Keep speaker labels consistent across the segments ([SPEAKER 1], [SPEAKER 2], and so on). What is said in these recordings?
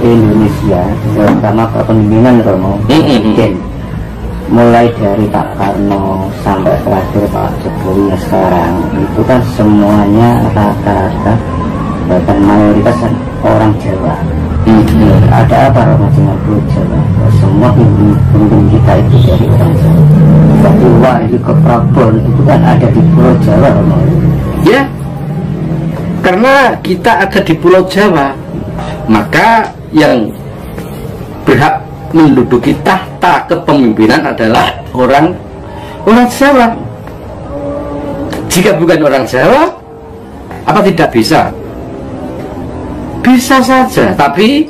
[SPEAKER 1] Indonesia, terutama kepemimpinan Romo, mulai dari Pak Karno sampai terakhir Pak Jokowi sekarang, itu kan semuanya rata-rata bahkan mayoritas orang Jawa. Ada apa Romo dengan Pulau Jawa? Semua pemimpin kita itu dari orang Jawa. Jadi Wahyu ke Prabon itu kan ada di Pulau Jawa Romo.
[SPEAKER 2] Ya, karena kita ada di Pulau Jawa, maka yang berhak menduduki tahta kepemimpinan adalah orang Jawa. Jika bukan orang Jawa, apa tidak bisa? Bisa saja, tapi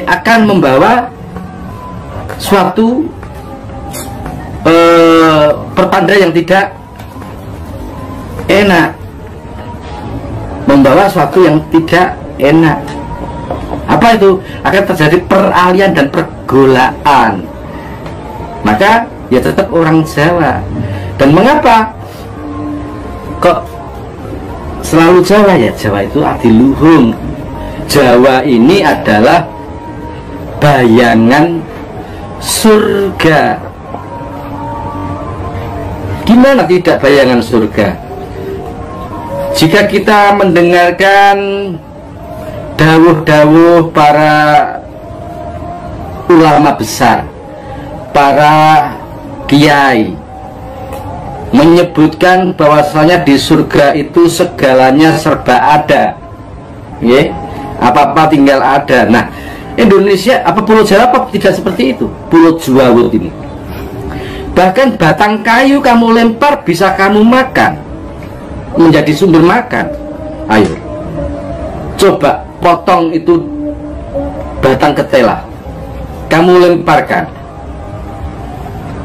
[SPEAKER 2] akan membawa suatu pertanda yang tidak enak, membawa suatu yang tidak enak. Apa itu? Akan terjadi peralihan dan pergolaan. Maka ya tetap orang Jawa. Dan mengapa kok selalu Jawa? Ya Jawa itu adiluhung. Jawa ini adalah bayangan surga. Gimana tidak bayangan surga? Jika kita mendengarkan dawuh-dawuh para ulama besar, para kiai, menyebutkan bahwasanya di surga itu segalanya serba ada, apa-apa tinggal ada. Nah, Indonesia, apa Pulau Jawa apa tidak seperti itu? Pulau Jawa ini, bahkan batang kayu kamu lempar bisa kamu makan, menjadi sumber makan. Ayo, coba potong itu batang ketela, kamu lemparkan,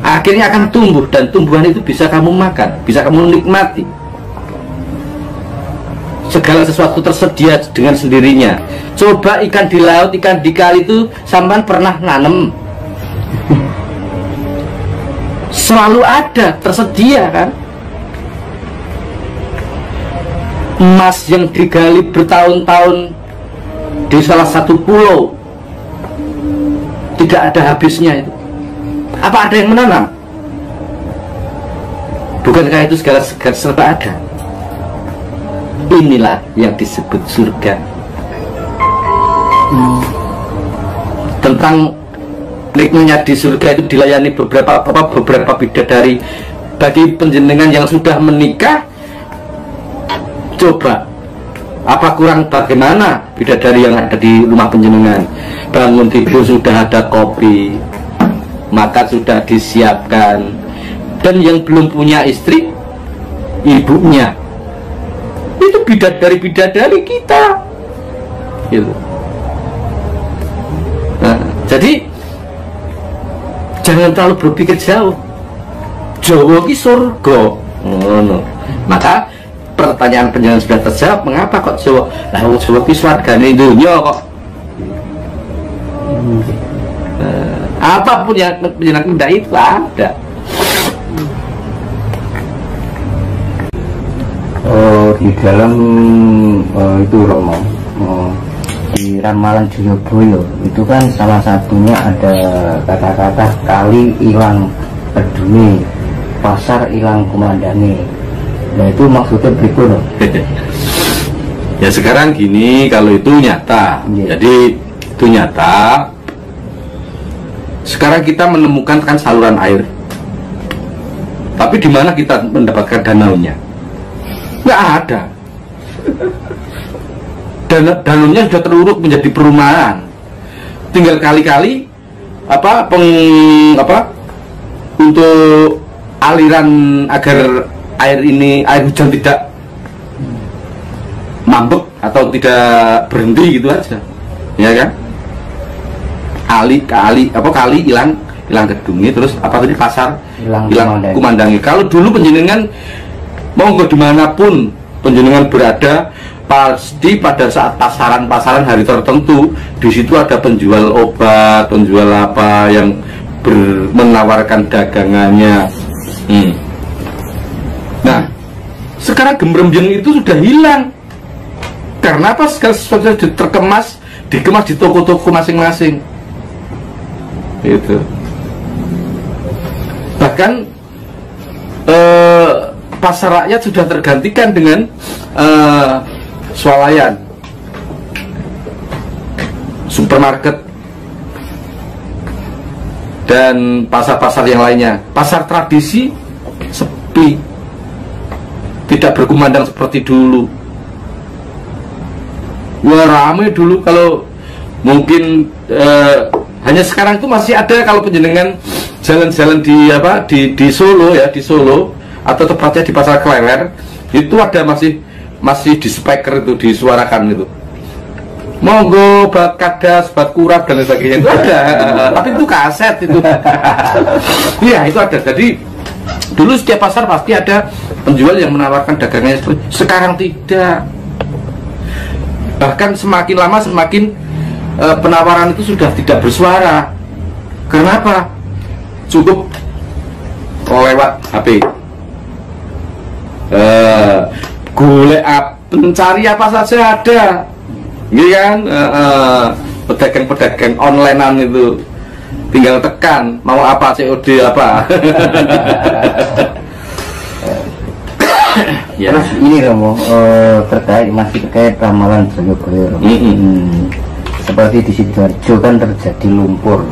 [SPEAKER 2] akhirnya akan tumbuh, dan tumbuhan itu bisa kamu makan, bisa kamu nikmati. Segala sesuatu tersedia dengan sendirinya. Coba ikan di laut, ikan di kali itu sampean pernah nanem? Selalu ada, tersedia kan? Emas yang digali bertahun-tahun di salah satu pulau, tidak ada habisnya itu. Apa ada yang menanam? Bukankah itu segala serba ada? Inilah yang disebut surga. Tentang nikmatnya di surga itu dilayani beberapa bidadari. Bagi penjenengan yang sudah menikah, coba apa kurang bagaimana bidadari yang ada di rumah penjenengan? Bangun tidur sudah ada kopi, makan sudah disiapkan, dan yang belum punya istri, ibunya itu bidadari kita, gitu. Nah, jadi jangan terlalu berpikir jauh. Jawa ki surga. Maka pertanyaan penjelasan sudah terjawab. Mengapa kok Jawa? Lah Jawa ki swargane dunya kok. Apapun yang penjelasan tidak itu ada.
[SPEAKER 1] Di dalam itu Romo, di Ramalan Joyoboyo itu kan salah satunya ada kata-kata kali ilang peduli, pasar ilang komandange. Nah itu maksudnya berikut.
[SPEAKER 2] Ya sekarang gini, kalau itu nyata, jadi itu nyata. Sekarang kita menemukan kan saluran air, tapi di mana kita mendapatkan danaunya? Nggak ada. Danaunya sudah teruruk menjadi perumahan. Tinggal kali-kali untuk aliran agar air hujan tidak mambek atau tidak berhenti gitu aja, ya kan? Kali hilang gedungnya, terus apa tadi pasar hilang kumandangi. Kalau dulu penjenengan monggo dimanapun penjenengan berada, pasti pada saat pasaran hari tertentu di situ ada penjual obat, penjual apa yang menawarkan dagangannya. Nah, sekarang gembremjeng itu sudah hilang karena apa? Segala sesuatu dikemas di toko-toko masing-masing. Itu. Bahkan pasar rakyat sudah tergantikan dengan swalayan, supermarket, dan pasar-pasar yang lainnya. Pasar tradisi sepi, tidak berkumandang seperti dulu. Wah, ramai dulu. Kalau mungkin hanya sekarang itu masih ada, kalau penjenengan jalan-jalan di Solo ya, di Solo atau tepatnya di Pasar Klewer, itu ada masih di speaker itu disuarakan itu. Monggo bat kadas, bat kurap dan sebagainya itu ada, tapi itu kaset itu. Iya, itu ada. Jadi dulu setiap pasar pasti ada penjual yang menawarkan dagangannya seperti. Sekarang tidak. Bahkan semakin lama semakin penawaran itu sudah tidak bersuara. Kenapa? Cukup lewat HP. Golek mencari apa saja ada. Ini kan pedagang-pedagang onlinean itu tinggal tekan mau apa, COD apa.
[SPEAKER 1] Ya. Terus ini Romo, terkait ramalan Joyoboyo. Seperti di Sidoarjo kan terjadi lumpur,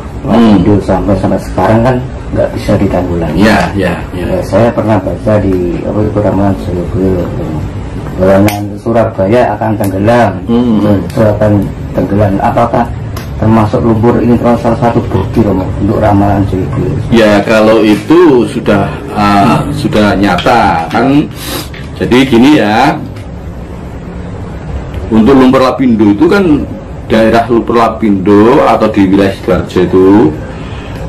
[SPEAKER 1] sampai sekarang kan nggak bisa ditanggulangi.
[SPEAKER 2] Ya.
[SPEAKER 1] Saya pernah baca di ramalan Joyoboyo, bahwa Surabaya akan tenggelam. Akan tenggelam. Apakah termasuk lumpur ini salah satu bukti Romo untuk ramalan Joyoboyo?
[SPEAKER 2] Ya, kalau itu sudah nyata kan. Jadi gini ya, untuk lumpur Lapindo itu kan daerah lumpur Lapindo atau di wilayah Sidoarjo itu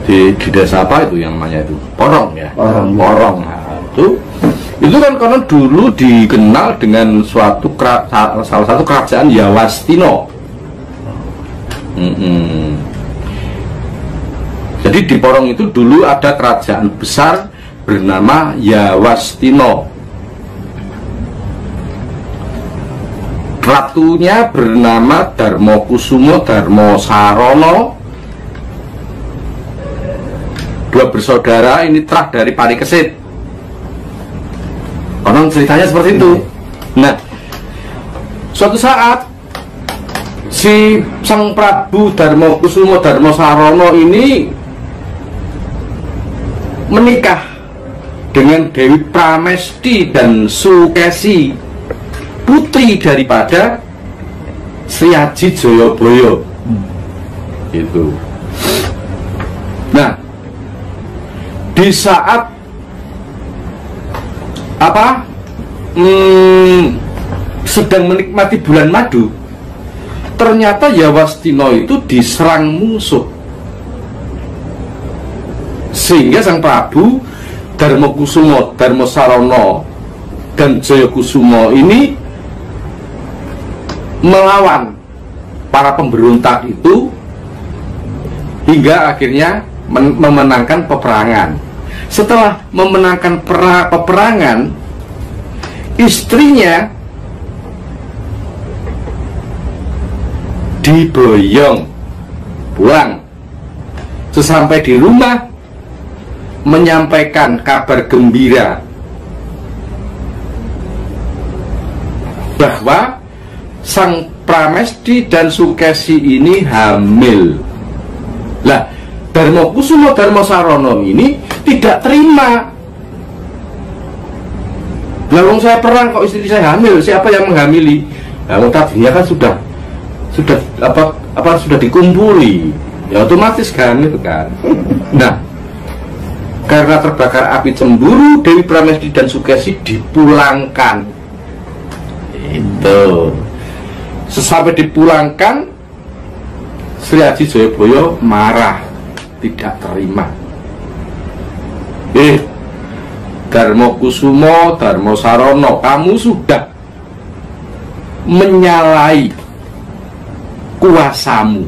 [SPEAKER 2] di desa apa itu yang namanya itu Porong ya, Porong. Nah, itu kan karena dulu dikenal dengan salah satu kerajaan Yawastino. Jadi di Porong itu dulu ada kerajaan besar bernama Yawastino. Ratunya bernama Darmokusumo Darmosarono. Dua bersaudara ini terah dari Parikesit. Konon ceritanya seperti itu. Nah, suatu saat si Sang Prabu Darmokusumo Darmosarono ini menikah dengan Dewi Pramesti dan Sukesi, putri daripada Sri Aji Joyoboyo. Itu. Nah, di saat sedang menikmati bulan madu, ternyata Yawastino itu diserang musuh, sehingga Sang Prabu Darmokusumo Darmosarono dan Joyokusumo ini melawan para pemberontak itu hingga akhirnya memenangkan peperangan. Setelah memenangkan peperangan, istrinya diboyong pulang. Sesampai di rumah menyampaikan kabar gembira bahwa Sang Pramesti dan Sukesi ini hamil. Lah, Darmokusumo Darmosarono ini tidak terima. Lalu saya perang kok istri saya hamil, siapa yang menghamili? Nah, tadinya kan sudah dikumpuli, ya otomatis kan itu kan. Nah, karena terbakar api cemburu, Dewi Pramesti dan Sukesi dipulangkan. Itu. Sesampai dipulangkan, Sri Aji Joyoboyo marah, tidak terima. Darmokusumo Darmosarono, kamu sudah menyalahi kuasamu.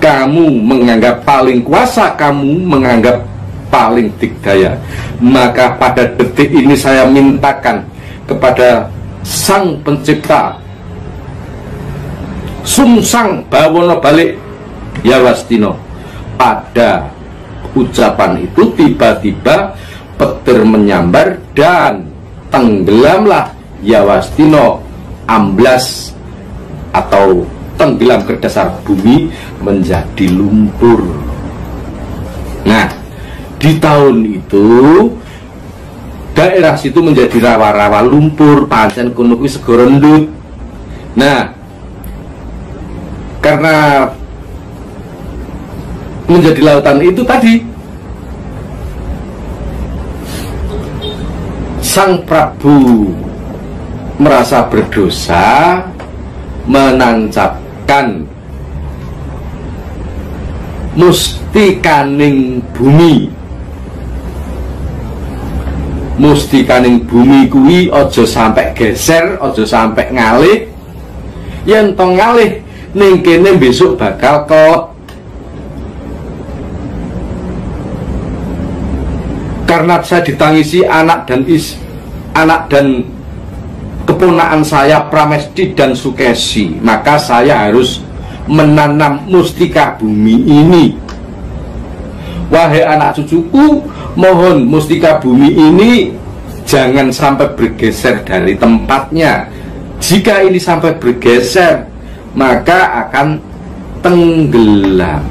[SPEAKER 2] Kamu menganggap paling kuasa, kamu menganggap paling dikdaya. Maka pada detik ini saya mintakan kepada Sang Pencipta sungsang bawono balik Yawastina. Pada ucapan itu tiba-tiba petir menyambar dan tenggelamlah Yawastina, amblas atau tenggelam ke dasar bumi menjadi lumpur. Nah, di tahun itu daerah situ menjadi rawa-rawa lumpur, pancen kono kuwi segara ndut. Nah, karena menjadi lautan itu tadi, Sang Prabu merasa berdosa menancapkan mustikaning bumi. Mustikaning bumi kuwi aja sampai geser, aja sampai ngalih. Yen to ngalih ning kene besok bakal kelep. Karena saya ditangisi anak dan keponakan saya Pramesti dan Sukesi, maka saya harus menanam mustika bumi ini. Wahai anak cucuku, mohon mustika bumi ini jangan sampai bergeser dari tempatnya. Jika ini sampai bergeser, maka akan tenggelam.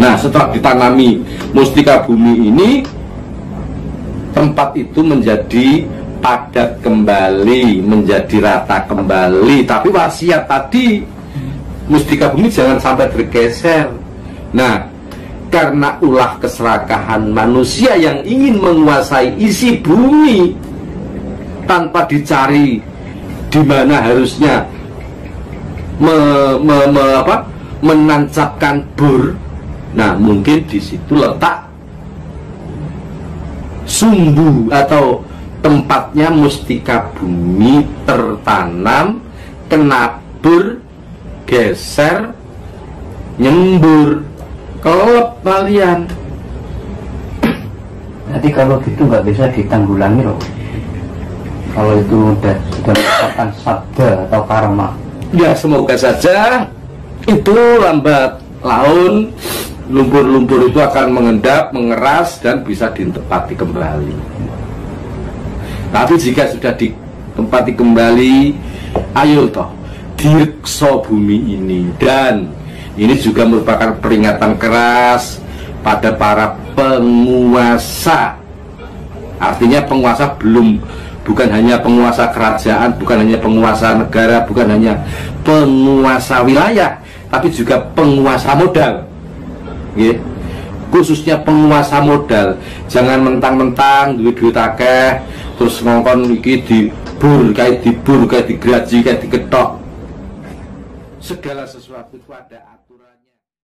[SPEAKER 2] Nah, setelah ditanami mustika bumi ini, tempat itu menjadi padat kembali, menjadi rata kembali. Tapi wasiat tadi, mustika bumi jangan sampai bergeser. Nah, karena ulah keserakahan manusia yang ingin menguasai isi bumi tanpa dicari di mana harusnya menancapkan bur. Nah, mungkin di situ letak sumbu atau tempatnya mustika bumi tertanam, kenabur, geser, nyembur, kelep kalian.
[SPEAKER 1] Nanti kalau gitu nggak bisa ditanggulangi loh. Kalau itu sudah merupakan sabda atau karma.
[SPEAKER 2] Ya, semoga saja itu lambat laun lumpur-lumpur itu akan mengendap, mengeras, dan bisa ditempati kembali. Tapi jika sudah ditempati kembali, ayo toh direksa bumi ini. Dan ini juga merupakan peringatan keras pada para penguasa. Artinya penguasa bukan hanya penguasa kerajaan, bukan hanya penguasa negara, bukan hanya penguasa wilayah, tapi juga penguasa modal. Khususnya penguasa modal, jangan mentang-mentang duit akeh terus ngongkon iki dibur kayak digraji kayak diketok. Segala sesuatu itu ada